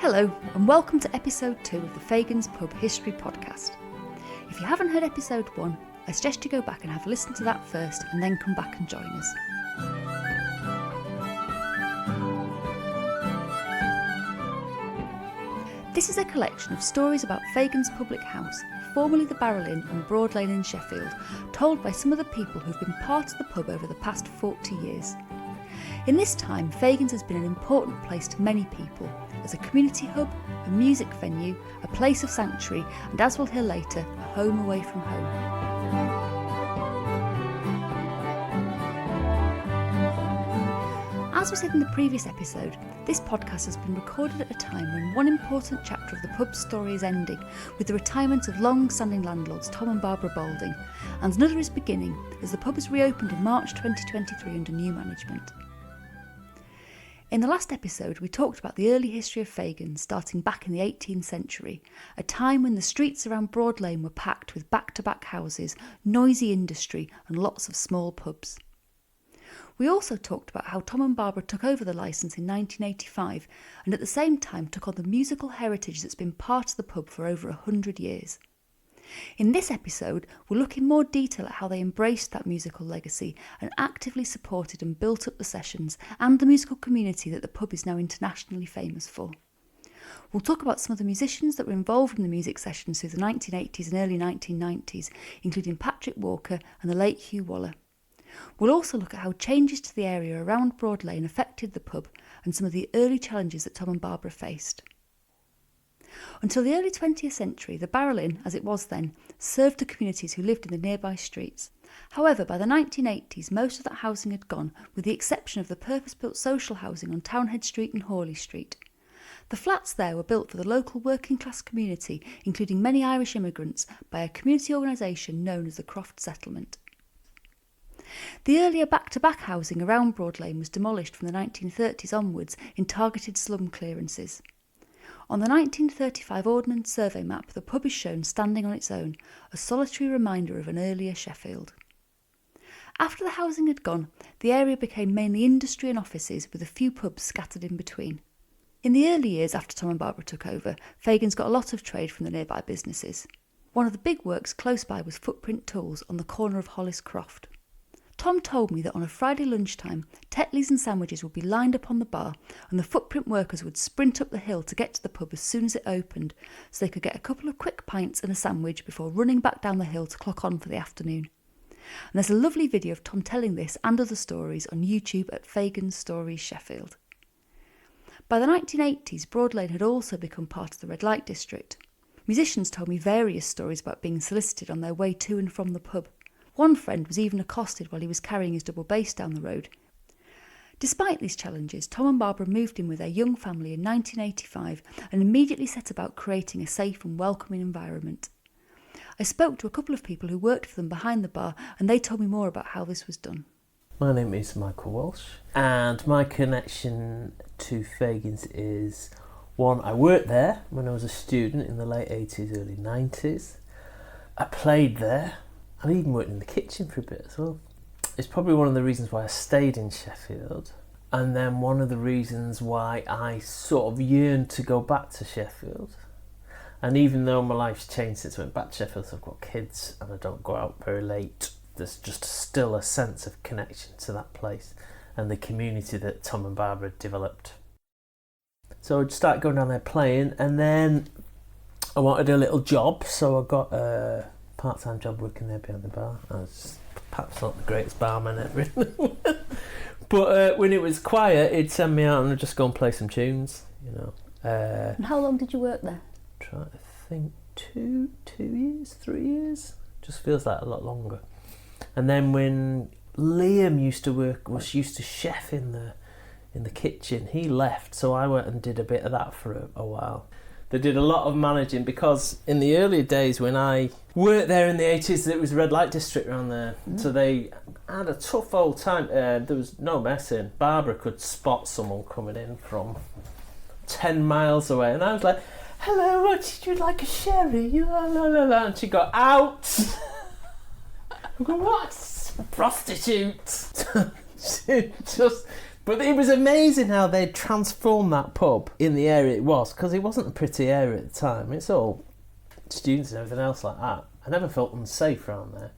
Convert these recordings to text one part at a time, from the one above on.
Hello and welcome to episode 2 of the Fagan's Pub History Podcast. If you haven't heard episode 1, I suggest you go back and have a listen to that first and then come back and join us. This is a collection of stories about Fagan's Public House, formerly the Barrel Inn on Broad Lane in Sheffield, told by some of the people who've been part of the pub over the past 40 years. In this time, Fagan's has been an important place to many people, as a community hub, a music venue, a place of sanctuary, and as we'll hear later, a home away from home. As we said in the previous episode, this podcast has been recorded at a time when one important chapter of the pub's story is ending, with the retirement of long-standing landlords Tom and Barbara Balding, and another is beginning as the pub has reopened in March 2023 under new management. In the last episode, we talked about the early history of Fagan's starting back in the 18th century, a time when the streets around Broad Lane were packed with back-to-back houses, noisy industry and lots of small pubs. We also talked about how Tom and Barbara took over the licence in 1985 and at the same time took on the musical heritage that's been part of the pub for over 100 years. In this episode, we'll look in more detail at how they embraced that musical legacy and actively supported and built up the sessions and the musical community that the pub is now internationally famous for. We'll talk about some of the musicians that were involved in the music sessions through the 1980s and early 1990s, including Patrick Walker and the late Hugh Waller. We'll also look at how changes to the area around Broad Lane affected the pub and some of the early challenges that Tom and Barbara faced. Until the early 20th century, the Barrel Inn, as it was then, served the communities who lived in the nearby streets. However, by the 1980s, most of that housing had gone, with the exception of the purpose-built social housing on Townhead Street and Hawley Street. The flats there were built for the local working-class community, including many Irish immigrants, by a community organisation known as the Croft Settlement. The earlier back-to-back housing around Broad Lane was demolished from the 1930s onwards in targeted slum clearances. On the 1935 Ordnance Survey map, the pub is shown standing on its own, a solitary reminder of an earlier Sheffield. After the housing had gone, the area became mainly industry and offices, with a few pubs scattered in between. In the early years after Tom and Barbara took over, Fagan's got a lot of trade from the nearby businesses. One of the big works close by was Footprint Tools on the corner of Hollis Croft. Tom told me that on a Friday lunchtime, Tetleys and sandwiches would be lined up on the bar and the Footprint workers would sprint up the hill to get to the pub as soon as it opened, so they could get a couple of quick pints and a sandwich before running back down the hill to clock on for the afternoon. And there's a lovely video of Tom telling this and other stories on YouTube at Fagan's Stories Sheffield. By the 1980s, Broad Lane had also become part of the red light district. Musicians told me various stories about being solicited on their way to and from the pub. One friend was even accosted while he was carrying his double bass down the road. Despite these challenges, Tom and Barbara moved in with their young family in 1985 and immediately set about creating a safe and welcoming environment. I spoke to a couple of people who worked for them behind the bar and they told me more about how this was done. My name is Michael Walsh and my connection to Fagan's is one, I worked there when I was a student in the late 80s, early 90s. I played there. I even worked in the kitchen for a bit as well. It's probably one of the reasons why I stayed in Sheffield, and then one of the reasons why I sort of yearned to go back to Sheffield. And even though my life's changed since I went back to Sheffield, so I've got kids and I don't go out very late, there's just still a sense of connection to that place and the community that Tom and Barbara developed. So I'd start going down there playing, and then I wanted a little job, so I got a part-time job working there behind the bar. I was perhaps not the greatest barman ever in the world. But when it was quiet, he'd send me out and I'd just go and play some tunes, you know. And how long did you work there? Try to think, 2 years, 3 years. Just feels like a lot longer. And then when Liam used to chef in the kitchen, he left, so I went and did a bit of that for a while. They did a lot of managing because in the earlier days when I worked there in the 80s, it was a red light district around there. So they had a tough old time. There was no messing. Barbara could spot someone coming in from 10 miles away, and I was like, "Hello, would you like a sherry?" La, la, la, la. And she got out. I go, "What? Prostitute." She just But it was amazing how they transformed that pub in the area it was, because it wasn't a pretty area at the time. It's all students and everything else like that. I never felt unsafe around there.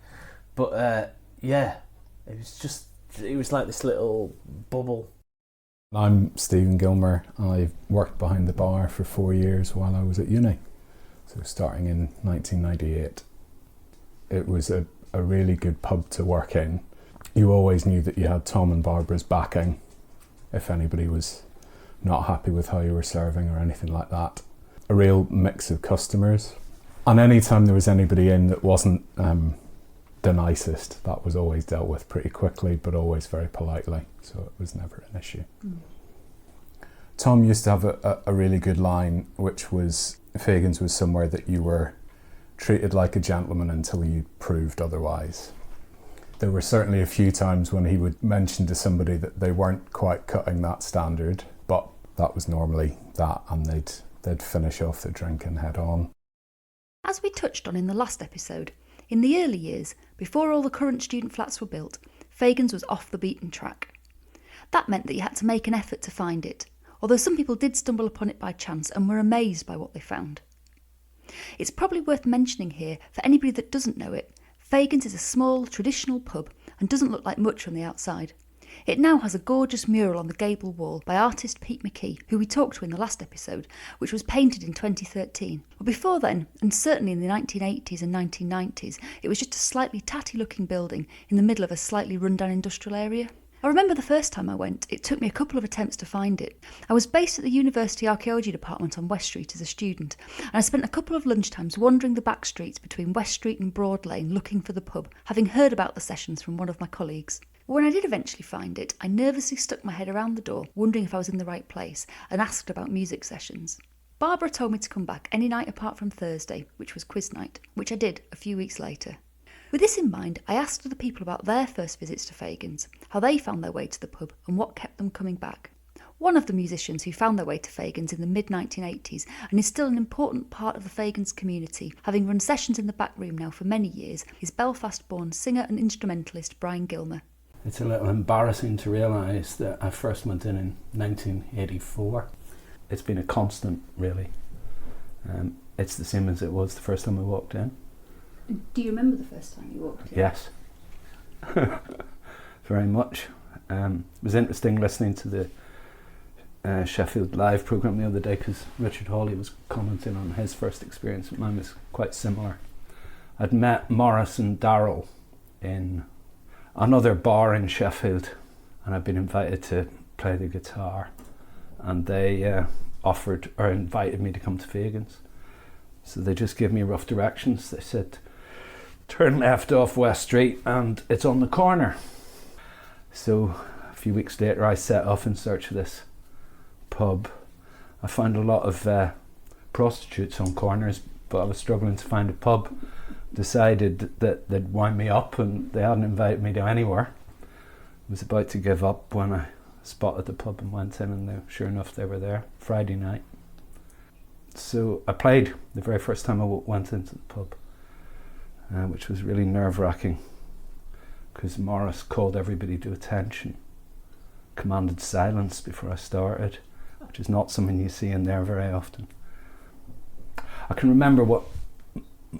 But yeah, it was like this little bubble. I'm Stephen Gilmer. I've worked behind the bar for 4 years while I was at uni. So starting in 1998. It was a really good pub to work in. You always knew that you had Tom and Barbara's backing if anybody was not happy with how you were serving or anything like that. A real mix of customers. And any time there was anybody in that wasn't the nicest, that was always dealt with pretty quickly, but always very politely. So it was never an issue. Mm. Tom used to have a really good line, which was, Fagan's was somewhere that you were treated like a gentleman until you proved otherwise. There were certainly a few times when he would mention to somebody that they weren't quite cutting that standard, but that was normally that, and they'd finish off the drink and head on. As we touched on in the last episode, in the early years, before all the current student flats were built, Fagan's was off the beaten track. That meant that you had to make an effort to find it, although some people did stumble upon it by chance and were amazed by what they found. It's probably worth mentioning here, for anybody that doesn't know it, Fagan's is a small, traditional pub and doesn't look like much from the outside. It now has a gorgeous mural on the gable wall by artist Pete McKee, who we talked to in the last episode, which was painted in 2013. But before then, and certainly in the 1980s and 1990s, it was just a slightly tatty-looking building in the middle of a slightly run-down industrial area. I remember the first time I went, it took me a couple of attempts to find it. I was based at the University Archaeology Department on West Street as a student, and I spent a couple of lunchtimes wandering the back streets between West Street and Broad Lane looking for the pub, having heard about the sessions from one of my colleagues. But when I did eventually find it, I nervously stuck my head around the door, wondering if I was in the right place, and asked about music sessions. Barbara told me to come back any night apart from Thursday, which was quiz night, which I did a few weeks later. With this in mind, I asked other people about their first visits to Fagan's, how they found their way to the pub and what kept them coming back. One of the musicians who found their way to Fagan's in the mid-1980s and is still an important part of the Fagan's community, having run sessions in the back room now for many years, is Belfast-born singer and instrumentalist Brian Gilmer. It's a little embarrassing to realise that I first went in 1984. It's been a constant, really. It's the same as it was the first time I walked in. Do you remember the first time you walked in? Yes, very much. It was interesting listening to the Sheffield Live programme the other day, because Richard Hawley was commenting on his first experience. Mine was quite similar. I'd met Morris and Darryl in another bar in Sheffield, and I'd been invited to play the guitar, and they offered or invited me to come to Fagan's. So they just gave me rough directions. They said, turn left off West Street and it's on the corner. So a few weeks later I set off in search of this pub. I found a lot of prostitutes on corners, but I was struggling to find a pub. Decided that they'd wind me up and they hadn't invited me to anywhere. I was about to give up when I spotted the pub and went in, and sure enough they were there, Friday night. So I played the very first time I went into the pub, which was really nerve-wracking, because Morris called everybody to attention, commanded silence before I started, which is not something you see in there very often. I can remember what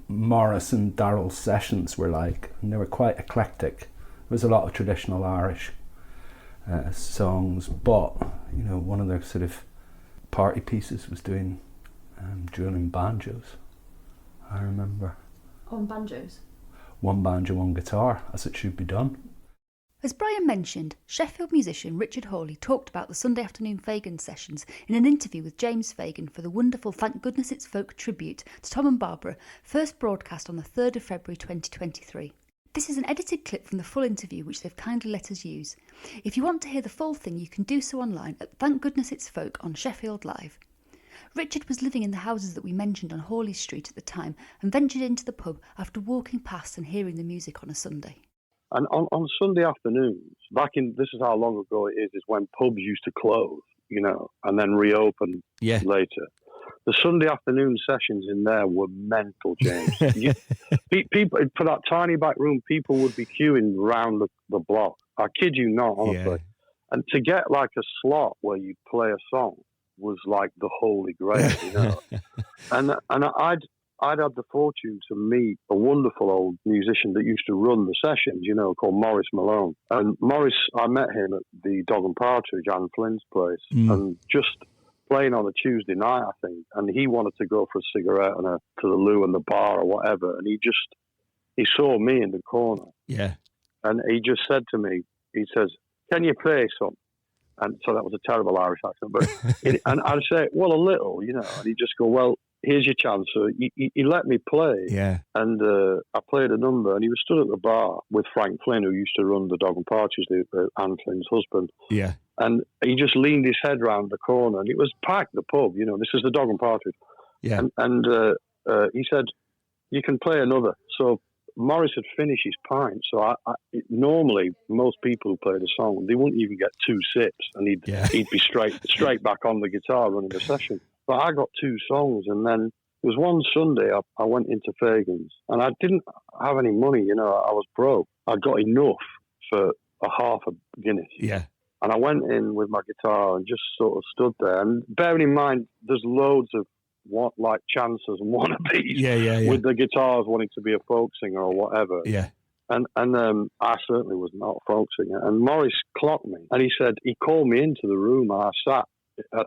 Morris and Darryl's sessions were like, and they were quite eclectic. There was a lot of traditional Irish songs, but one of their sort of party pieces was doing dueling banjos. I remember. On banjos? One banjo, one guitar, as it should be done. As Brian mentioned, Sheffield musician Richard Hawley talked about the Sunday afternoon Fagan sessions in an interview with James Fagan for the wonderful Thank Goodness It's Folk tribute to Tom and Barbara, first broadcast on the 3rd of February 2023. This is an edited clip from the full interview which they've kindly let us use. If you want to hear the full thing, you can do so online at Thank Goodness It's Folk on Sheffield Live. Richard was living in the houses that we mentioned on Hawley Street at the time and ventured into the pub after walking past and hearing the music on a Sunday. And on Sunday afternoons, this is how long ago it is when pubs used to close, and then reopen later. The Sunday afternoon sessions in there were mental, James. People, for that tiny back room, people would be queuing round the block. I kid you not, honestly. And to get like a slot where you play a song was like the holy grail, you know. and I'd had the fortune to meet a wonderful old musician that used to run the sessions, you know, called Maurice Malone. And Maurice, I met him at the Dog and Partridge, Anne Flynn's place, and just playing on a Tuesday night, I think. And he wanted to go for a cigarette and to the loo and the bar or whatever. And he saw me in the corner. Yeah. And he just said to me, he says, "Can you play some?" And so that was a terrible Irish accent. But and I'd say, "Well, a little, you know." And he'd just go, "Well, here's your chance." So he let me play. Yeah. And I played a number, and he was stood at the bar with Frank Flynn, who used to run the Dog and Partridge, Anne Flynn's husband. Yeah. And he just leaned his head round the corner, and it was packed, the pub, you know. This is the Dog and Partridge. Yeah. And he said, "You can play another." So Maurice had finished his pint. So normally most people who played a song, they wouldn't even get 2 sips, and he'd be straight back on the guitar running the session. But I got 2 songs, and then there was one Sunday I went into Fagan's, and I didn't have any money, you know. I was broke. I got enough for a half a Guinness. Yeah. And I went in with my guitar and just sort of stood there. And bearing in mind, there's loads of like chancers and wannabes with the guitars wanting to be a folk singer or whatever. Yeah. And I certainly was not a folk singer. And Maurice clocked me, and he called me into the room, and I sat.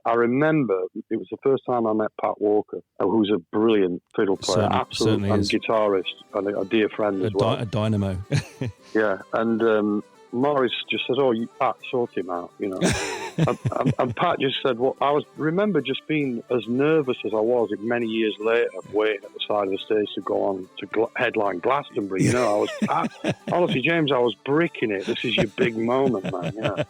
I remember it was the first time I met Pat Walker, who's a brilliant fiddle player, absolute and guitarist, and a dear friend as well. A dynamo. Yeah, and Maurice just said, "Oh, Pat, sort him out," you know. and Pat just said, "Well, remember just being as nervous as I was many years later, waiting at the side of the stage to go on to headline Glastonbury. You know, honestly, James, I was bricking it. This is your big moment, man. You know."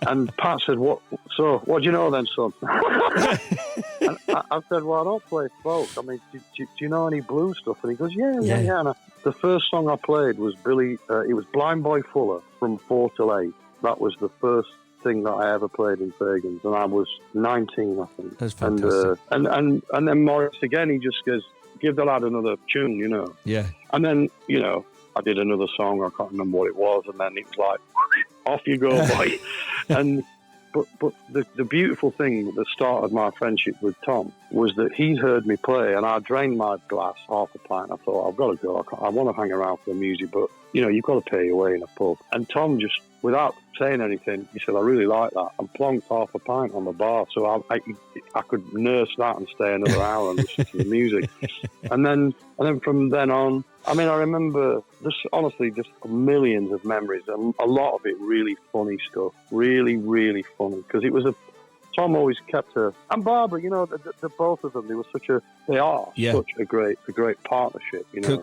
And Pat said, "What? So, what do you know then, son?" And I said, "Well, I don't play folk. I mean, do you know any blues stuff?" And he goes, "Yeah." And the first song I played was it was Blind Boy Fuller from 4 till 8. That was the first thing that I ever played in Fagan's, and I was 19, I think. That's fantastic. And then Maurice again, he just goes, "Give the lad another tune," you know. Yeah. And then, you know, I did another song. I can't remember what it was, and then it was like, "Off you go, boy." But the beautiful thing that started my friendship with Tom was that he heard me play, and I drained my glass half a pint. I thought, I've got to go. I want to hang around for the music, but, you know, you've got to pay your way in a pub. And Tom just, without saying anything, he said, "I really like that," and plonked half a pint on the bar. So I could nurse that and stay another hour and listen to the music. And then from then on, I mean, I remember honestly just millions of memories, and a lot of it really funny stuff, really, really funny, because Tom always kept and Barbara, you know, the both of them, such a great partnership, you know.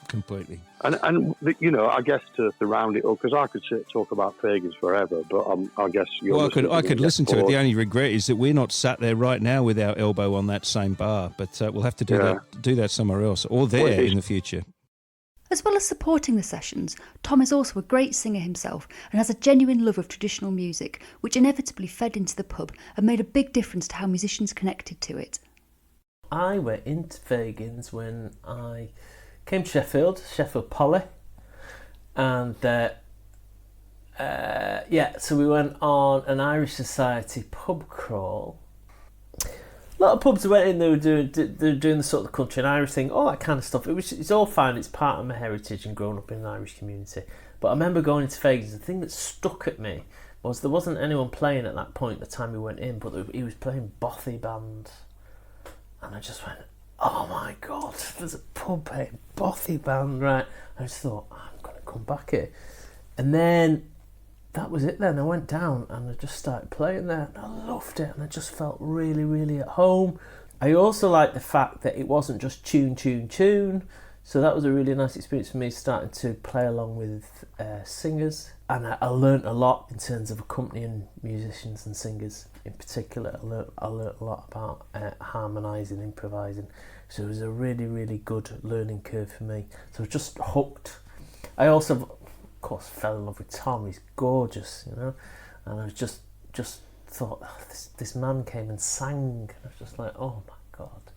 Completely. And you know, I guess to round it up, because I could sit and talk about Fagan's forever, but I guess I could listen to it. The only regret is that we're not sat there right now with our elbow on that same bar, but we'll have to do that somewhere else, or there in the future. As well as supporting the sessions, Tom is also a great singer himself and has a genuine love of traditional music, which inevitably fed into the pub and made a big difference to how musicians connected to it. I went into Fagan's when I came to Sheffield Poly, and so we went on an Irish Society pub crawl. A lot of pubs I went in, they were doing the sort of the country and Irish thing, all that kind of stuff. It's all fine, it's part of my heritage and growing up in an Irish community. But I remember going into Fagan's, the thing that stuck at me was there wasn't anyone playing at that point at the time we went in, but he was playing Bothy Band. And I just went, "Oh my God, there's a pub playing Bothy Band," right? I just thought, I'm going to come back here. And then that was it then. I went down and I just started playing there, and I loved it, and I just felt really, really at home. I also liked the fact that it wasn't just tune, so that was a really nice experience for me, starting to play along with singers, and I learnt a lot in terms of accompanying musicians and singers in particular. I learnt a lot about harmonising, improvising, so it was a really, really good learning curve for me. So I was just hooked. I also, of course, fell in love with Tom. He's gorgeous, you know, and I was just thought, this man came and sang. I was just like, oh my God,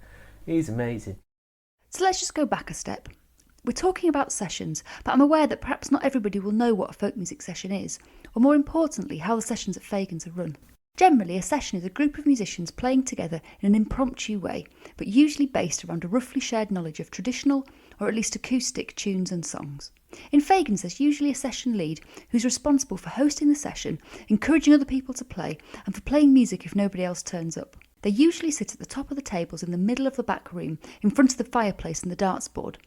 he's amazing. So let's just go back a step. We're talking about sessions, but I'm aware that perhaps not everybody will know what a folk music session is, or more importantly, how the sessions at Fagans are run. Generally, a session is a group of musicians playing together in an impromptu way, but usually based around a roughly shared knowledge of traditional, or at least acoustic, tunes and songs. In Fagans, there's usually a session lead who's responsible for hosting the session, encouraging other people to play, and for playing music if nobody else turns up. They usually sit at the top of the tables in the middle of the back room, in front of the fireplace and the darts board.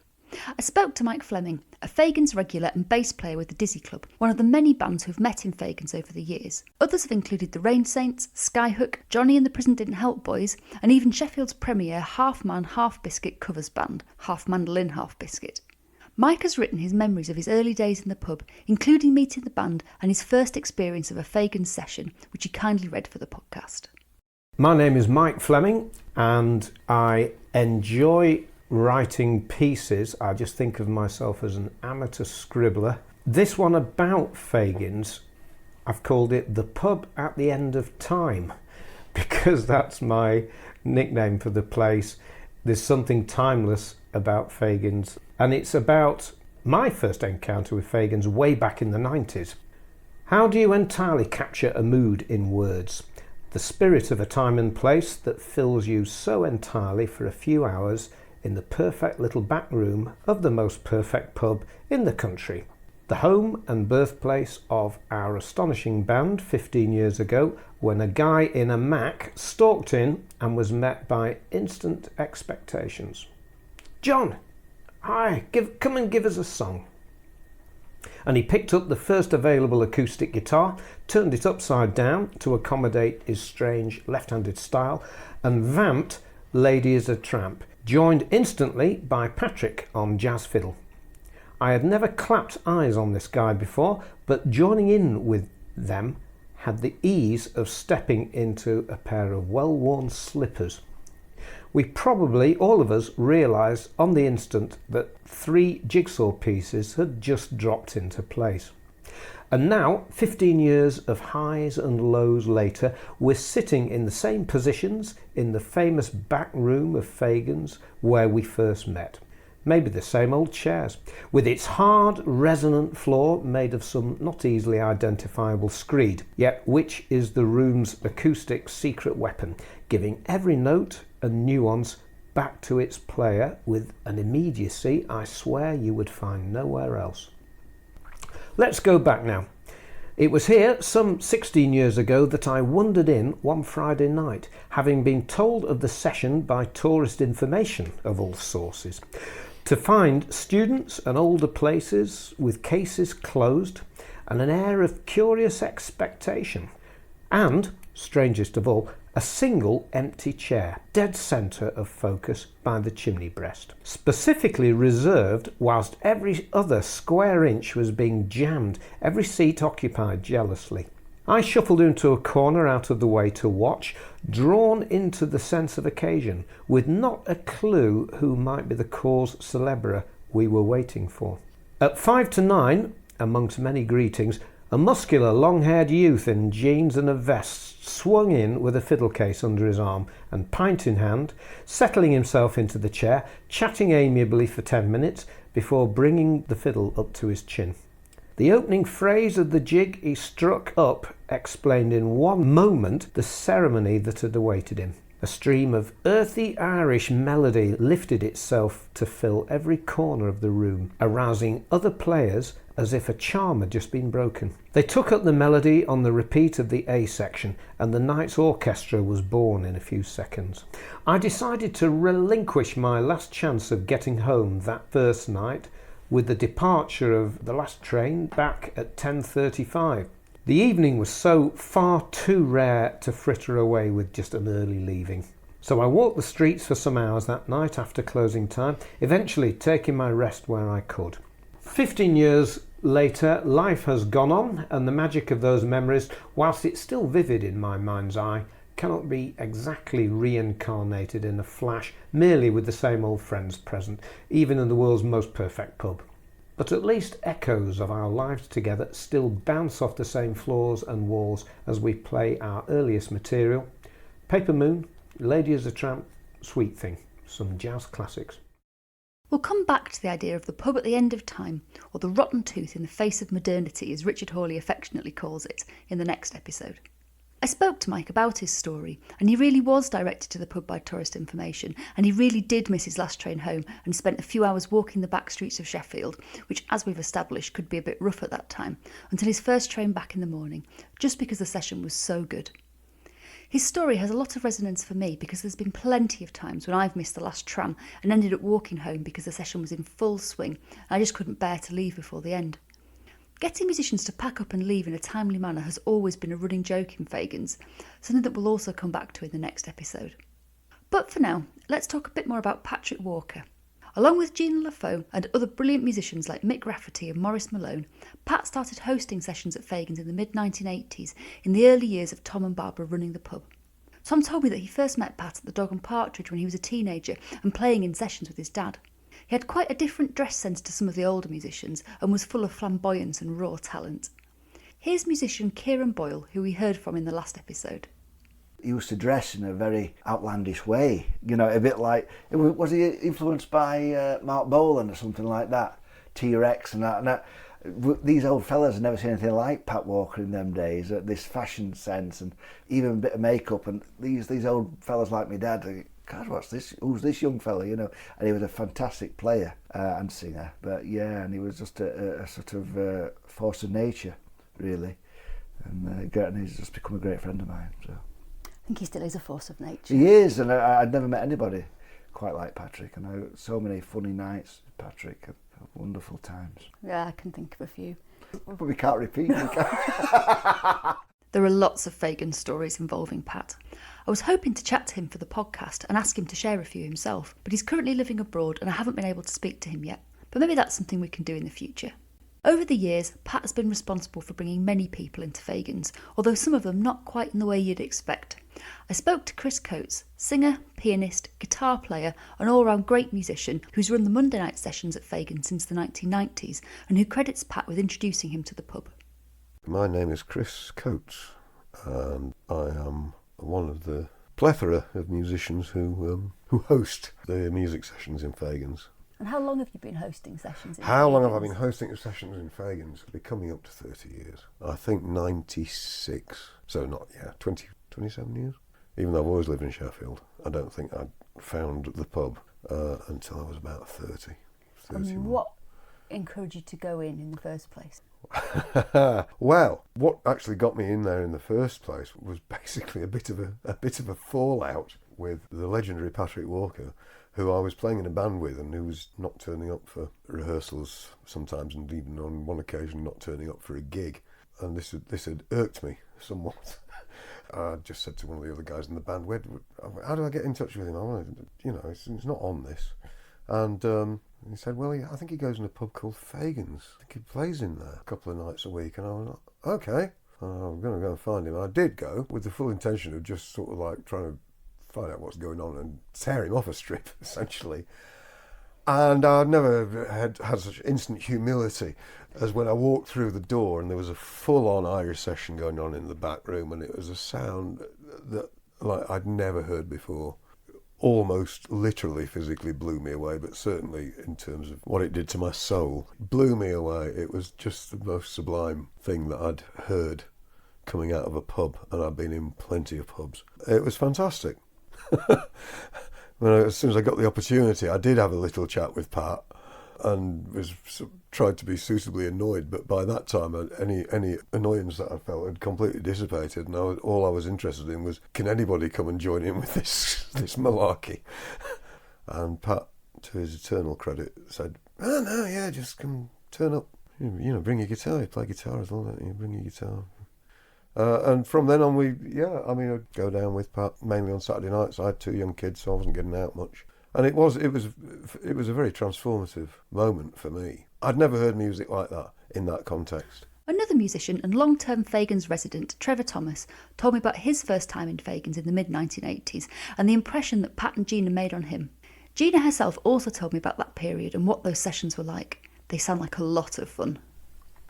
I spoke to Mike Fleming, a Fagans regular and bass player with the Dizzy Club, one of the many bands who've met in Fagans over the years. Others have included the Rain Saints, Skyhook, Johnny and the Prison Didn't Help Boys, and even Sheffield's premier half-man, half-biscuit covers band, Half Mandolin, Half Biscuit. Mike has written his memories of his early days in the pub, including meeting the band and his first experience of a Fagans session, which he kindly read for the podcast. My name is Mike Fleming, and I enjoy writing pieces. I just think of myself as an amateur scribbler. This one about Fagans, I've called it The Pub at the End of Time, because that's my nickname for the place. There's something timeless about Fagans, and it's about my first encounter with Fagans way back in the 90s. How do you entirely capture a mood in words? The spirit of a time and place that fills you so entirely for a few hours in the perfect little back room of the most perfect pub in the country. The home and birthplace of our astonishing band 15 years ago, when a guy in a Mac stalked in and was met by instant expectations. "John, hi, come and give us a song." And he picked up the first available acoustic guitar, turned it upside down to accommodate his strange left-handed style, and vamped Lady is a Tramp, joined instantly by Patrick on jazz fiddle. I had never clapped eyes on this guy before, but joining in with them had the ease of stepping into a pair of well-worn slippers. We probably, all of us, realised on the instant that 3 jigsaw pieces had just dropped into place. And now, 15 years of highs and lows later, we're sitting in the same positions in the famous back room of Fagans where we first met. Maybe the same old chairs, with its hard, resonant floor made of some not easily identifiable screed, yet which is the room's acoustic secret weapon, giving every note and nuance back to its player with an immediacy I swear you would find nowhere else. Let's go back now. It was here, some 16 years ago, that I wandered in one Friday night, having been told of the session by tourist information of all sources, to find students and older places with cases closed and an air of curious expectation, and, strangest of all, a single empty chair, dead centre of focus by the chimney breast, specifically reserved whilst every other square inch was being jammed, every seat occupied jealously. I shuffled into a corner out of the way to watch, drawn into the sense of occasion, with not a clue who might be the cause célèbre we were waiting for. At 5 to 9, amongst many greetings, a muscular, long-haired youth in jeans and a vest swung in with a fiddle case under his arm and pint in hand, settling himself into the chair, chatting amiably for 10 minutes before bringing the fiddle up to his chin. The opening phrase of the jig he struck up explained in one moment the ceremony that had awaited him. A stream of earthy Irish melody lifted itself to fill every corner of the room, arousing other players as if a charm had just been broken. They took up the melody on the repeat of the A section, and the night's orchestra was born in a few seconds. I decided to relinquish my last chance of getting home that first night with the departure of the last train back at 10:35. The evening was so far too rare to fritter away with just an early leaving. So I walked the streets for some hours that night after closing time, eventually taking my rest where I could. 15 years later, life has gone on, and the magic of those memories, whilst it's still vivid in my mind's eye, cannot be exactly reincarnated in a flash, merely with the same old friends present, even in the world's most perfect pub. But at least echoes of our lives together still bounce off the same floors and walls as we play our earliest material. Paper Moon, Lady is a Tramp, Sweet Thing, some jazz classics. We'll come back to the idea of the pub at the end of time, or the rotten tooth in the face of modernity, as Richard Hawley affectionately calls it, in the next episode. I spoke to Mike about his story, and he really was directed to the pub by tourist information, and he really did miss his last train home and spent a few hours walking the back streets of Sheffield, which, as we've established, could be a bit rough at that time, until his first train back in the morning, just because the session was so good. His story has a lot of resonance for me because there's been plenty of times when I've missed the last tram and ended up walking home because the session was in full swing and I just couldn't bear to leave before the end. Getting musicians to pack up and leave in a timely manner has always been a running joke in Fagans, something that we'll also come back to in the next episode. But for now, let's talk a bit more about Patrick Walker. Along with Gina LaFoe and other brilliant musicians like Mick Rafferty and Maurice Malone, Pat started hosting sessions at Fagans in the mid-1980s, in the early years of Tom and Barbara running the pub. Tom told me that he first met Pat at the Dog and Partridge when he was a teenager and playing in sessions with his dad. He had quite a different dress sense to some of the older musicians and was full of flamboyance and raw talent. Here's musician Kieran Boyle, who we heard from in the last episode. He used to dress in a very outlandish way, you know, a bit like, was he influenced by Mark Bolan or something like that? T-Rex and that. These old fellas had never seen anything like Pat Walker in them days, this fashion sense and even a bit of makeup, and these old fellas like my dad, God, what's this? Who's this young fella, you know? And he was a fantastic player and singer, but yeah, and he was just a sort of force of nature, really, and he's just become a great friend of mine, so. I think he still is a force of nature. He is, and I'd never met anybody quite like Patrick, and I had so many funny nights with Patrick, and wonderful times. Yeah, I can think of a few. But we can't repeat them, There are lots of Fagan stories involving Pat. I was hoping to chat to him for the podcast and ask him to share a few himself, but he's currently living abroad and I haven't been able to speak to him yet. But maybe that's something we can do in the future. Over the years, Pat has been responsible for bringing many people into Fagans, although some of them not quite in the way you'd expect. I spoke to Chris Coates, singer, pianist, guitar player and all-round great musician who's run the Monday night sessions at Fagans since the 1990s and who credits Pat with introducing him to the pub. My name is Chris Coates and I am one of the plethora of musicians who host the music sessions in Fagans. And how long have you been hosting sessions in How long have I been hosting sessions in Fagans? It'll be coming up to 30 years. I think 96, so not, 27 years. Even though I've always lived in Sheffield, I don't think I'd found the pub until I was about 30. And what encouraged you to go in the first place? Well, what actually got me in there in the first place was basically a bit of a fallout with the legendary Patrick Walker, who I was playing in a band with and who was not turning up for rehearsals sometimes, and even on one occasion not turning up for a gig. And this had irked me somewhat. I just said to one of the other guys in the band, how do I get in touch with him? I want to, it's not on this. And he said, well, I think he goes in a pub called Fagans. I think he plays in there a couple of nights a week. And I was like, okay, I'm going to go and find him. And I did go with the full intention of just sort of like trying to find out what's going on and tear him off a strip, essentially. And I'd never had such instant humility as when I walked through the door and there was a full-on Irish session going on in the back room, and it was a sound that like I'd never heard before. Almost literally physically blew me away, but certainly in terms of what it did to my soul, blew me away. It was just the most sublime thing that I'd heard coming out of a pub, and I've been in plenty of pubs. It was fantastic. As soon as I got the opportunity, I did have a little chat with Pat and tried to be suitably annoyed, but by that time any annoyance that I felt had completely dissipated, and all I was interested in was, can anybody come and join in with this malarkey? And Pat, to his eternal credit, said, no, yeah, just come turn up, bring your guitar, you play guitar as well, don't you? Bring your guitar. And from then on, I'd go down with Pat mainly on Saturday nights. I had 2 young kids, so I wasn't getting out much. And it was a very transformative moment for me. I'd never heard music like that in that context. Another musician and long-term Fagans resident, Trevor Thomas, told me about his first time in Fagans in the mid-1980s and the impression that Pat and Gina made on him. Gina herself also told me about that period and what those sessions were like. They sound like a lot of fun.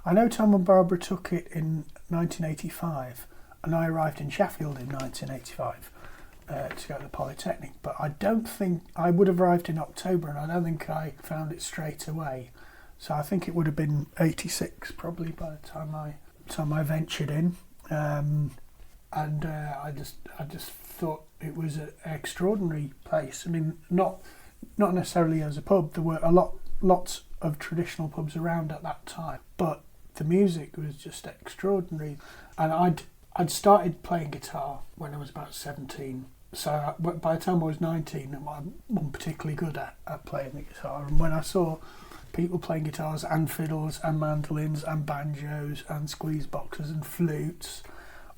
I know Tom and Barbara took it in 1985 and I arrived in Sheffield in 1985. to go to the Polytechnic, but I don't think I would have arrived in October, and I don't think I found it straight away. So I think it would have been 86 probably by the time I ventured in, and I just thought it was an extraordinary place. I mean, not necessarily as a pub. There were lots of traditional pubs around at that time, but the music was just extraordinary. And I'd started playing guitar when I was about 17. So by the time I was 19, I wasn't particularly good at playing the guitar. And when I saw people playing guitars and fiddles and mandolins and banjos and squeeze boxes and flutes,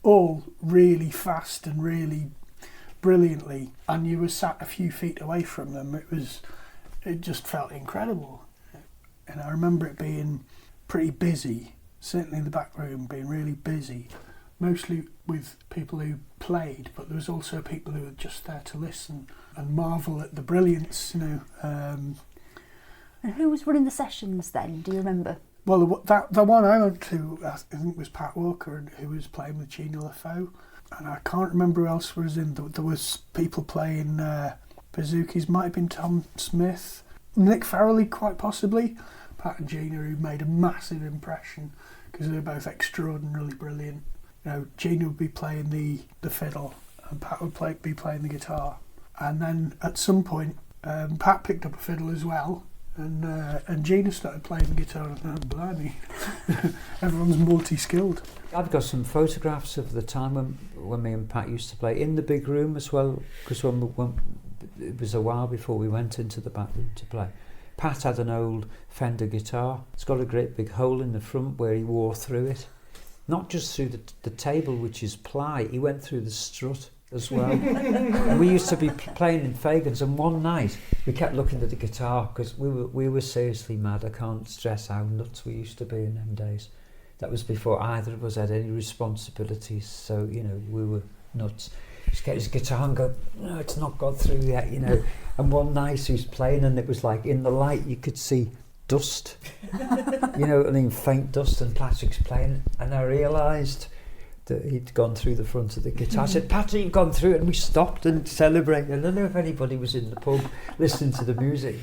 all really fast and really brilliantly, and you were sat a few feet away from them, it just felt incredible. And I remember it being pretty busy, certainly in the back room, being really busy, mostly with people who played, but there was also people who were just there to listen and marvel at the brilliance, And who was running the sessions then? Do you remember? Well, the one I went to, I think, was Pat Walker, who was playing with Gina LaFaux, and I can't remember who else was in. There was people playing bazookas. Might have been Tom Smith, Nick Farrelly, quite possibly. Pat and Gina, who made a massive impression because they were both extraordinarily brilliant. Gina would be playing the fiddle, and Pat would be playing the guitar. And then at some point, Pat picked up a fiddle as well. And Gina started playing the guitar, and oh, blimey, everyone's multi-skilled. I've got some photographs of the time when me and Pat used to play in the big room as well, because when it was a while before we went into the back room to play. Pat had an old Fender guitar. It's got a great big hole in the front where he wore through it. Not just through the table, which is ply, he went through the strut as well. And we used to be playing in Fagan's, and one night we kept looking at the guitar because we were seriously mad. I can't stress how nuts we used to be in them days. That was before either of us had any responsibilities, so we were nuts. Just get his guitar and go, no, it's not got through yet, And one night he was playing, and it was like in the light you could see dust, faint dust, and Patrick's playing, and I realised that he'd gone through the front of the guitar. I said, Patrick, you've gone through it, and we stopped and celebrated. I don't know if anybody was in the pub listening to the music,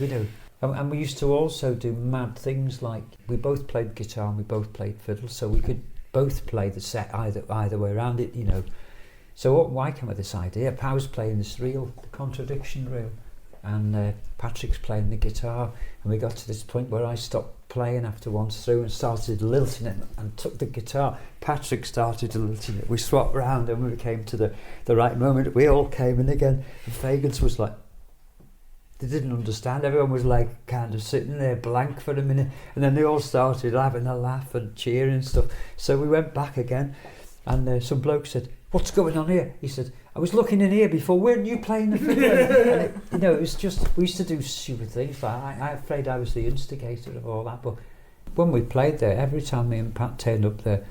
And we used to also do mad things like we both played guitar and we both played fiddle, so we could both play the set either way around it, So why came with this idea? Pa was playing this reel, the contradiction reel, and Patrick's playing the guitar, and we got to this point where I stopped playing after once through and started lilting it and took the guitar. Patrick started lilting it. We swapped round, and when we came to the right moment, we all came in again, and Fagan's was like, they didn't understand. Everyone was like kind of sitting there blank for a minute, and then they all started having a laugh and cheering and stuff. So we went back again, and some bloke said, "What's going on here?" He said, "I was looking in here before. Weren't you playing the fiddle?" And it was just, we used to do stupid things. Like I'm afraid I was the instigator of all that. But when we played there, every time me and Pat turned up there,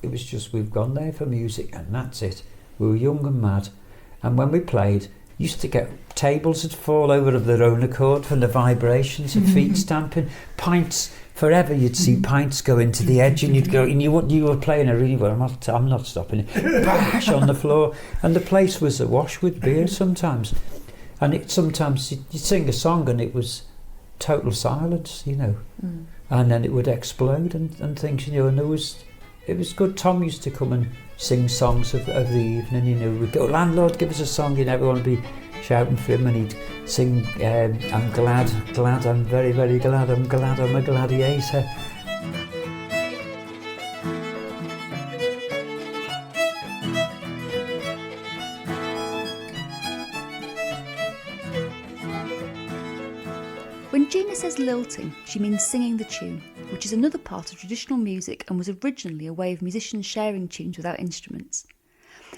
it was just, we've gone there for music, and that's it. We were young and mad, and when we played, used to get tables that fall over of their own accord from the vibrations of feet stamping, pints. Forever you'd see pints go into the edge, and you'd go, and you were playing a really well. I'm not stopping it. Bash on the floor, and the place was awash with beer sometimes. And sometimes you'd sing a song and it was total silence, and then it would explode and things, and it was good. Tom used to come and sing songs of the evening, we'd go, "Landlord, give us a song," and everyone would be shouting for him, and he'd sing, "I'm glad, I'm very, very glad, I'm a gladiator." When Gina says lilting, she means singing the tune, which is another part of traditional music and was originally a way of musicians sharing tunes without instruments.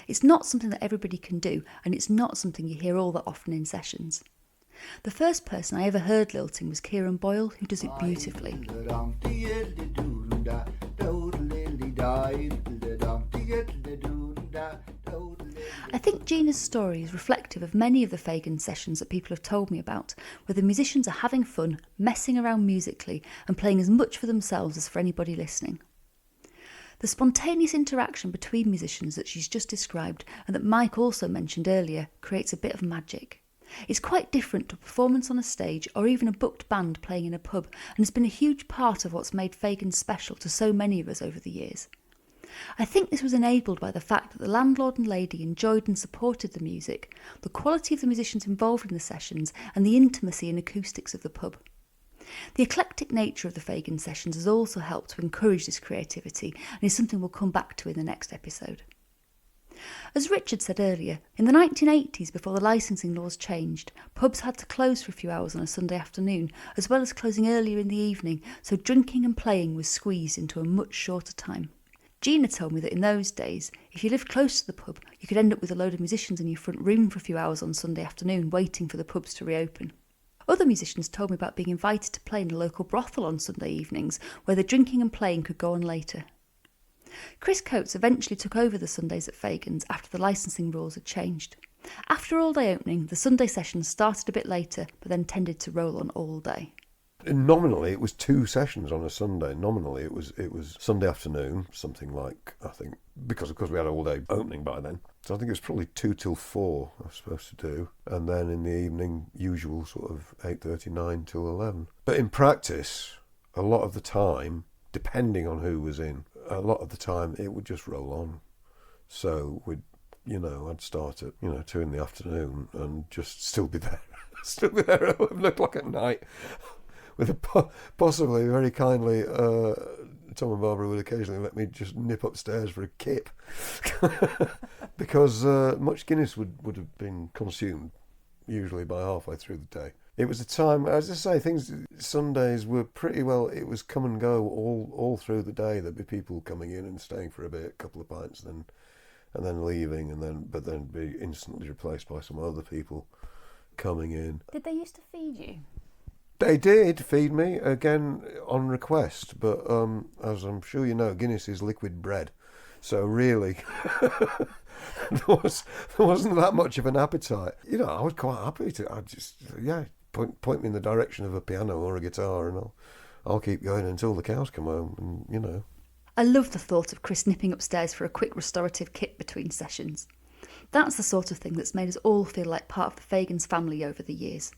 It's not something that everybody can do, and it's not something you hear all that often in sessions. The first person I ever heard lilting was Kieran Boyle, who does it beautifully. I think Gina's story is reflective of many of the Fagan sessions that people have told me about, where the musicians are having fun, messing around musically, and playing as much for themselves as for anybody listening. The spontaneous interaction between musicians that she's just described and that Mike also mentioned earlier creates a bit of magic. It's quite different to a performance on a stage or even a booked band playing in a pub, and has been a huge part of what's made Fagans special to so many of us over the years. I think this was enabled by the fact that the landlord and lady enjoyed and supported the music, the quality of the musicians involved in the sessions, and the intimacy and acoustics of the pub. The eclectic nature of the Fagan sessions has also helped to encourage this creativity, and is something we'll come back to in the next episode. As Richard said earlier, in the 1980s, before the licensing laws changed, pubs had to close for a few hours on a Sunday afternoon, as well as closing earlier in the evening, so drinking and playing was squeezed into a much shorter time. Gina told me that in those days, if you lived close to the pub, you could end up with a load of musicians in your front room for a few hours on Sunday afternoon, waiting for the pubs to reopen. Other musicians told me about being invited to play in a local brothel on Sunday evenings, where the drinking and playing could go on later. Chris Coates eventually took over the Sundays at Fagans after the licensing rules had changed. After all-day opening, the Sunday sessions started a bit later, but then tended to roll on all day. Nominally, it was 2 sessions on a Sunday. Nominally, it was Sunday afternoon, something like, I think, because of course we had all day opening by then. So I think it was probably 2 till 4 I was supposed to do. And then in the evening, usual sort of 8:30, 9 till 11. But in practice, a lot of the time, depending on who was in, a lot of the time it would just roll on. So I'd start at, 2 in the afternoon and just still be there at 11 o'clock at night. With possibly, very kindly, Tom and Barbara would occasionally let me just nip upstairs for a kip because much Guinness would have been consumed usually by halfway through the day. It was a time, as I say, Sundays were pretty well, it was come and go all through the day. There'd be people coming in and staying for a bit, a couple of pints, and then leaving, but then be instantly replaced by some other people coming in. Did they used to feed you? They did feed me, again, on request, but as I'm sure you know, Guinness is liquid bread. So really, there wasn't that much of an appetite. I was quite happy to, point me in the direction of a piano or a guitar, and I'll keep going until the cows come home, and. I love the thought of Chris nipping upstairs for a quick restorative kip between sessions. That's the sort of thing that's made us all feel like part of the Fagans family over the years.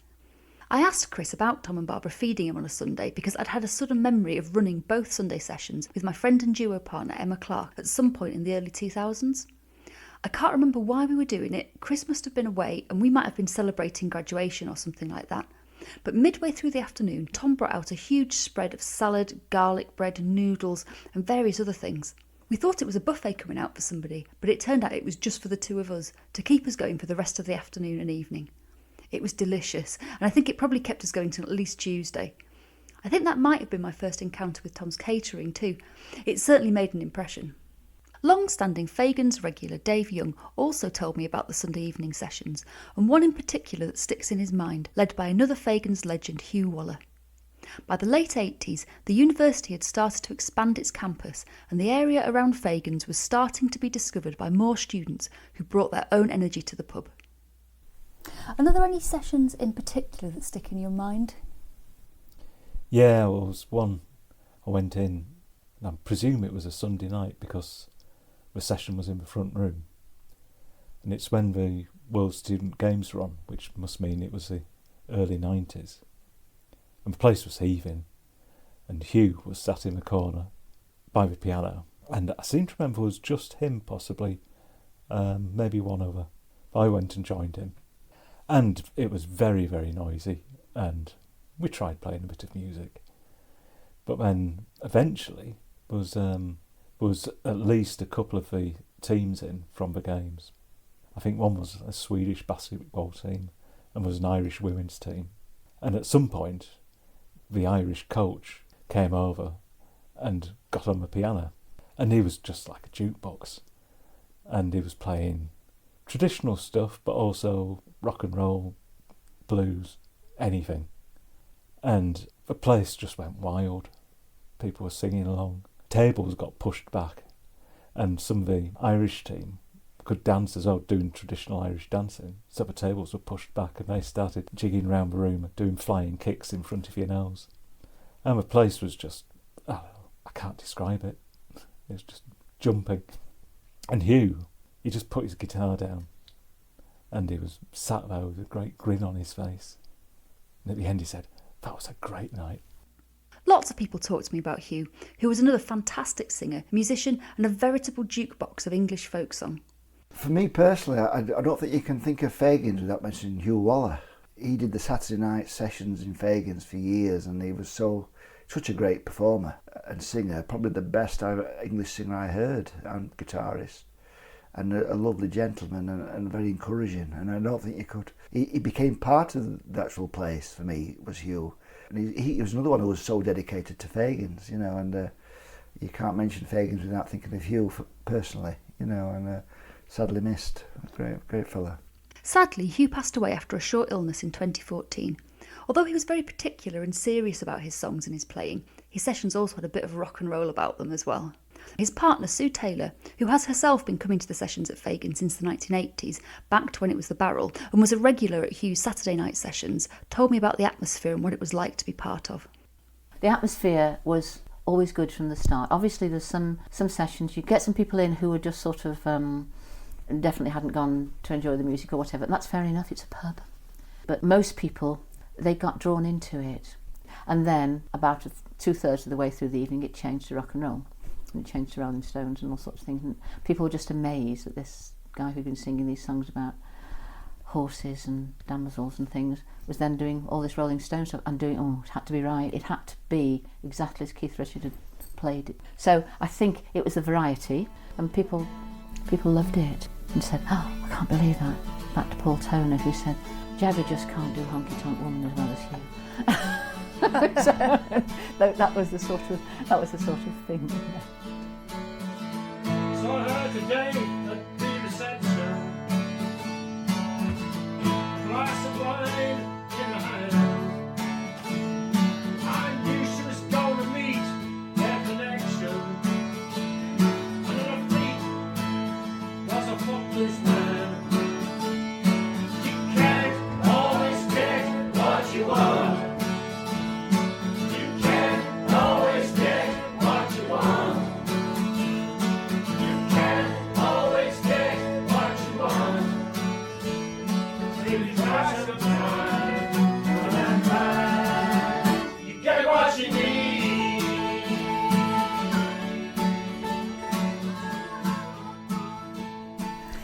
I asked Chris about Tom and Barbara feeding him on a Sunday because I'd had a sudden memory of running both Sunday sessions with my friend and duo partner Emma Clark at some point in the early 2000s. I can't remember why we were doing it. Chris must have been away and we might have been celebrating graduation or something like that. But midway through the afternoon, Tom brought out a huge spread of salad, garlic bread, noodles and various other things. We thought it was a buffet coming out for somebody, but it turned out it was just for the 2 of us, to keep us going for the rest of the afternoon and evening. It was delicious, and I think it probably kept us going till at least Tuesday. I think that might have been my first encounter with Tom's catering too. It certainly made an impression. Long-standing Fagans regular Dave Young also told me about the Sunday evening sessions, and one in particular that sticks in his mind, led by another Fagans legend, Hugh Waller. By the late 80s, the university had started to expand its campus, and the area around Fagans was starting to be discovered by more students who brought their own energy to the pub. And are there any sessions in particular that stick in your mind? Yeah, well, there was one I went in, and I presume it was a Sunday night because the session was in the front room. And it's when the World Student Games were on, which must mean it was the early 90s. And the place was heaving, and Hugh was sat in the corner by the piano. And I seem to remember it was just him, possibly, maybe one other. I went and joined him. And it was very, very noisy, and we tried playing a bit of music. But then eventually was at least a couple of the teams in from the games. I think one was a Swedish basketball team and was an Irish women's team. And at some point, the Irish coach came over and got on the piano, and he was just like a jukebox, and he was playing traditional stuff, but also rock and roll, blues, anything. And the place just went wild. People were singing along. Tables got pushed back, and some of the Irish team could dance as well, doing traditional Irish dancing. So the tables were pushed back and they started jigging around the room, doing flying kicks in front of your nose. And the place was just, I can't describe it. It was just jumping. And Hugh, he just put his guitar down and he was sat there with a great grin on his face. And at the end he said, "That was a great night." Lots of people talked to me about Hugh, who was another fantastic singer, musician and a veritable jukebox of English folk song. For me personally, I don't think you can think of Fagans without mentioning Hugh Waller. He did the Saturday night sessions in Fagans for years, and he was such a great performer and singer, probably the best English singer I heard, and guitarist, and a lovely gentleman and very encouraging. And I don't think you could... He became part of the actual place for me, was Hugh. And he was another one who was so dedicated to Fagans, you know, and you can't mention Fagans without thinking of Hugh personally, you know, and sadly missed. Great fella. Sadly, Hugh passed away after a short illness in 2014. Although he was very particular and serious about his songs and his playing, his sessions also had a bit of rock and roll about them as well. His partner, Sue Taylor, who has herself been coming to the sessions at Fagans since the 1980s, back to when it was the Barrel, and was a regular at Hugh's Saturday night sessions, told me about the atmosphere and what it was like to be part of. The atmosphere was always good from the start. Obviously there's some sessions, you get some people in who were just sort of definitely hadn't gone to enjoy the music or whatever, and that's fair enough, it's a pub. But most people, they got drawn into it. And then about 2/3 of the way through the evening it changed to rock and roll. And it changed to Rolling Stones and all sorts of things. And people were just amazed that this guy who'd been singing these songs about horses and damsels and things was then doing all this Rolling Stones stuff and doing, it had to be right. It had to be exactly as Keith Richards had played it. So I think it was the variety, and people loved it and said, "Oh, I can't believe that." Back to Paul Toner, who said, "Jagger just can't do Honky Tonk Woman as well as Hugh." So, that was the sort of thing. So I heard today at the reception, glass of wine in the hand. I knew she was going to meet their connection, and on her feet was a footloose man. You can't always get what you want.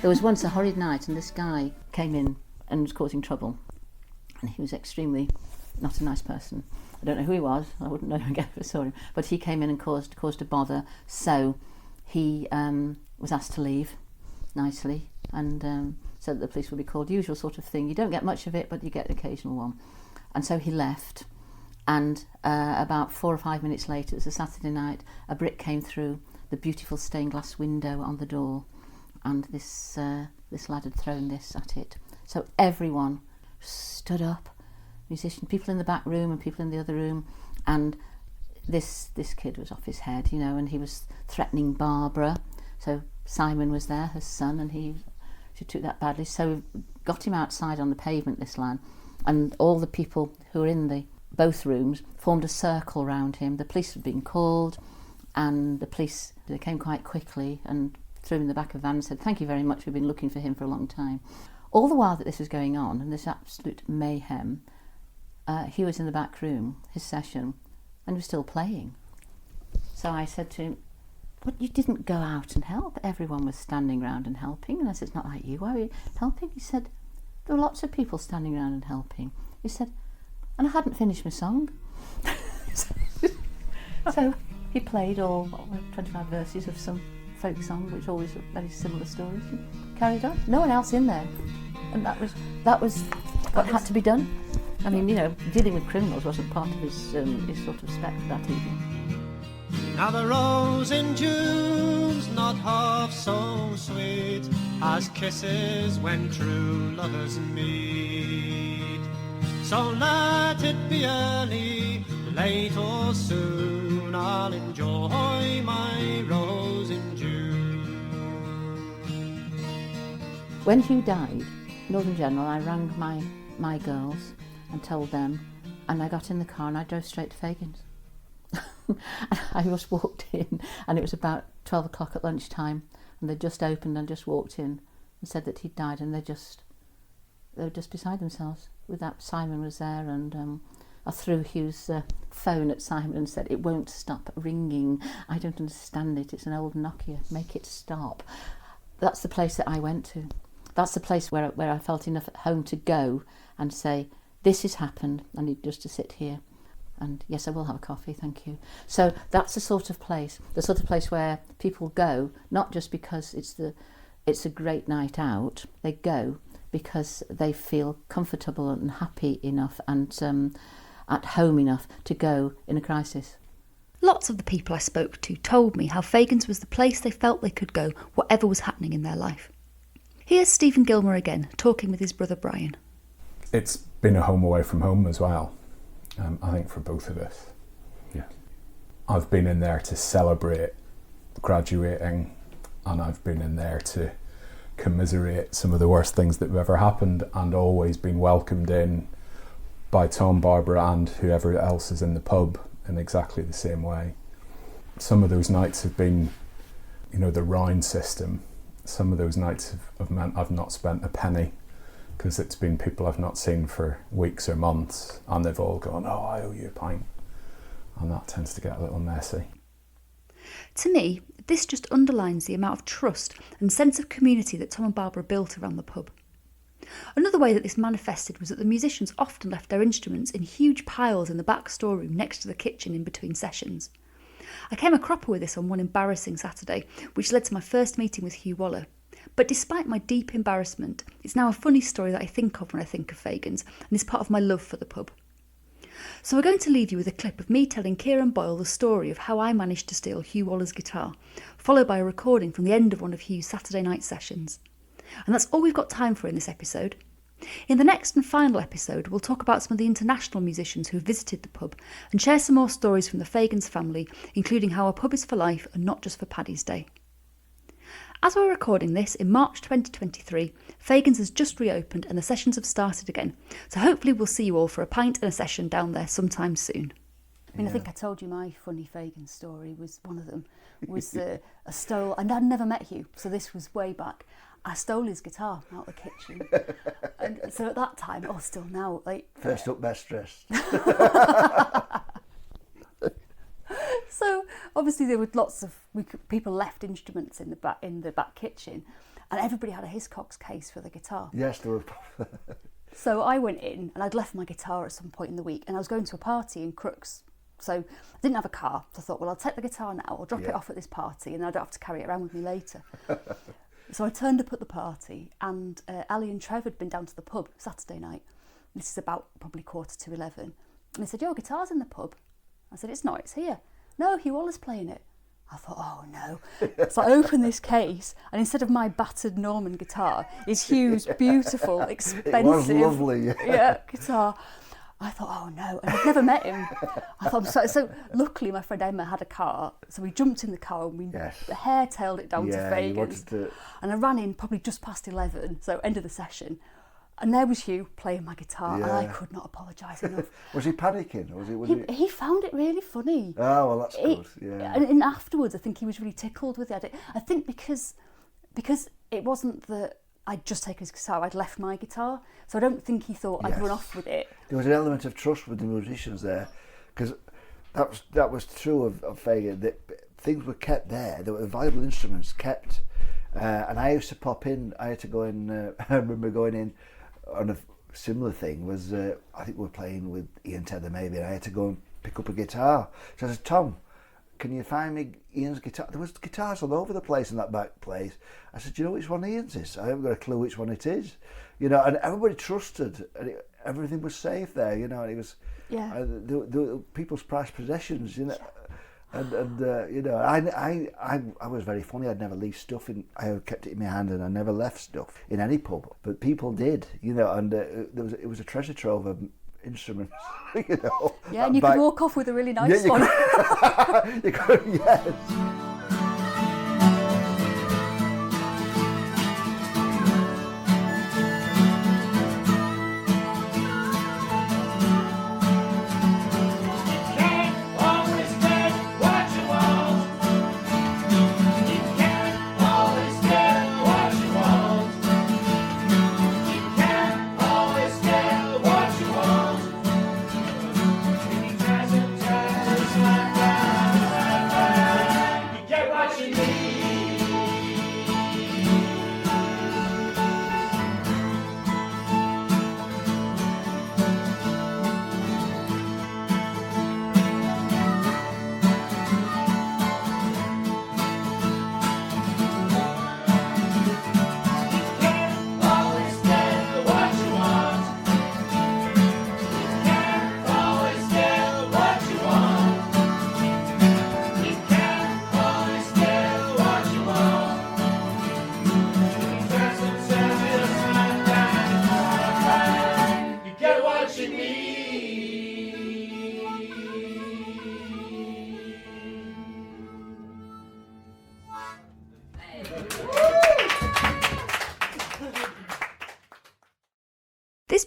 There was once a horrid night and this guy came in and was causing trouble, and he was extremely not a nice person. I don't know who he was, I wouldn't know him again if I saw him, but he came in and caused a bother, so he was asked to leave nicely, and so that the police would be called. Usual sort of thing. You don't get much of it, but you get an occasional one. And so he left, and about 4 or 5 minutes later, it was a Saturday night, a brick came through the beautiful stained glass window on the door, and this lad had thrown this at it. So everyone stood up, musicians, people in the back room and people in the other room, and this kid was off his head, you know, and he was threatening Barbara. So Simon was there, her son, and she took that badly. So got him outside on the pavement, this lad, and all the people who were in both rooms formed a circle around him. The police had been called, and the police, they came quite quickly and threw him in the back of a van and said, "Thank you very much, we've been looking for him for a long time." All the while that this was going on, and this absolute mayhem, he was in the back room, his session, and was still playing. So I said to him, "But you didn't go out and help? Everyone was standing round and helping." And I said, "It's not like you, why were you helping?" He said, "There were lots of people standing around and helping." He said, "And I hadn't finished my song." So he played all 25 verses of some folk song, which always are very similar stories, and carried on. No one else in there, and that was what had to be done. I mean, you know, dealing with criminals wasn't part of his sort of spec that evening. Now the rose in June's not half so sweet as kisses when true lovers meet. So let it be early, late or soon, I'll enjoy my rose in June. When Hugh died, Northern General, I rang my girls and told them, and I got in the car and I drove straight to Fagans. And I just walked in, and it was about 12 o'clock at lunchtime, and they just opened and just walked in and said that he'd died, and they were just beside themselves. With that, Simon was there, and I threw Hugh's phone at Simon and said, "It won't stop ringing. I don't understand it. It's an old Nokia. Make it stop." That's the place that I went to. That's the place where I felt enough at home to go and say, "This has happened. I need just to sit here. And yes, I will have a coffee, thank you." So that's the sort of place where people go, not just because it's a great night out. They go because they feel comfortable and happy enough and at home enough to go in a crisis. Lots of the people I spoke to told me how Fagan's was the place they felt they could go, whatever was happening in their life. Here's Stephen Gilmer again, talking with his brother Brian. It's been a home away from home as well, I think, for both of us. Yeah. I've been in there to celebrate graduating, and I've been in there to commiserate some of the worst things that have ever happened, and always been welcomed in by Tom, Barbara and whoever else is in the pub in exactly the same way. Some of those nights have been, the round system. Some of those nights have meant I've not spent a penny, because it's been people I've not seen for weeks or months, and they've all gone, "Oh, I owe you a pint," and that tends to get a little messy. To me, this just underlines the amount of trust and sense of community that Tom and Barbara built around the pub. Another way that this manifested was that the musicians often left their instruments in huge piles in the back storeroom next to the kitchen in between sessions. I came a cropper with this on one embarrassing Saturday, which led to my first meeting with Hugh Waller. But despite my deep embarrassment, it's now a funny story that I think of when I think of Fagan's, and is part of my love for the pub. So we're going to leave you with a clip of me telling Kieran Boyle the story of how I managed to steal Hugh Waller's guitar, followed by a recording from the end of one of Hugh's Saturday night sessions. And that's all we've got time for in this episode. In the next and final episode, we'll talk about some of the international musicians who visited the pub and share some more stories from the Fagan's family, including how a pub is for life and not just for Paddy's Day. As we're recording this, in March 2023, Fagan's has just reopened and the sessions have started again, so hopefully we'll see you all for a pint and a session down there sometime soon. I think I told you my funny Fagan's story was one of them, was I stole, and I'd never met Hugh, so this was way back. I stole his guitar out of the kitchen. And so at that time, still now, first up, best dressed. So obviously there were lots of people left instruments in the back kitchen, and everybody had a Hiscox case for the guitar. Yes, there were. So I went in, and I'd left my guitar at some point in the week, and I was going to a party in Crooks. So I didn't have a car, so I thought, well, I'll take the guitar now, I'll drop it off at this party, and I don't have to carry it around with me later. So I turned up at the party, and Ali and Trev had been down to the pub Saturday night. This is about probably 11:15. And they said, "Your guitar's in the pub." I said, "It's not, it's here." "No, Hugh Waller's playing it." I thought, oh no. So I opened this case, and instead of my battered Norman guitar, is Hugh's beautiful, expensive, it was lovely. Guitar. I thought, oh no, and I'd never met him. I thought, so luckily my friend Emma had a car, so we jumped in the car and we hair-tailed it down to Fagan's. And I ran in probably just past 11, so end of the session. And there was Hugh playing my guitar, and I could not apologise enough. Was he panicking? He found it really funny. Oh, well, that's good. Yeah. And afterwards, I think he was really tickled with it. I think because it wasn't that I'd just taken his guitar, I'd left my guitar, so I don't think he thought I'd run off with it. There was an element of trust with the musicians there, because that was true of Fagan, that things were kept there, there were valuable instruments kept, and I used to pop in, I had to go in, I remember going in on a similar thing, was I think we were playing with Ian Tether maybe, and I had to go and pick up a guitar. So I said, "Tom, can you find me Ian's guitar?" There was guitars all over the place in that back place. I said, "Do you know which one Ian's is?" I haven't got a clue which one it is. And everybody trusted, and everything was safe there, and it was, the people's prized possessions, I was very funny. I'd never leave stuff in. I kept it in my hand, and I never left stuff in any pub. But people did, and it was a treasure trove of instruments, Yeah, and you could walk off with a really nice one. You could, yes. Always dead.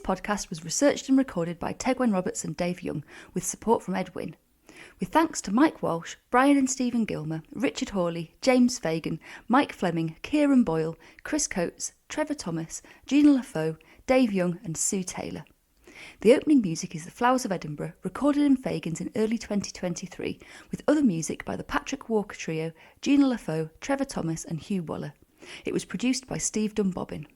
podcast was researched and recorded by Tegwen Roberts and Dave Young, with support from Edwin. With thanks to Mike Walsh, Brian and Stephen Gilmer, Richard Hawley, James Fagan, Mike Fleming, Kieran Boyle, Chris Coates, Trevor Thomas, Gina LaFoe, Dave Young and Sue Taylor. The opening music is The Flowers of Edinburgh, recorded in Fagans in early 2023, with other music by the Patrick Walker Trio, Gina LaFoe, Trevor Thomas and Hugh Waller. It was produced by Steve Dunbobbin.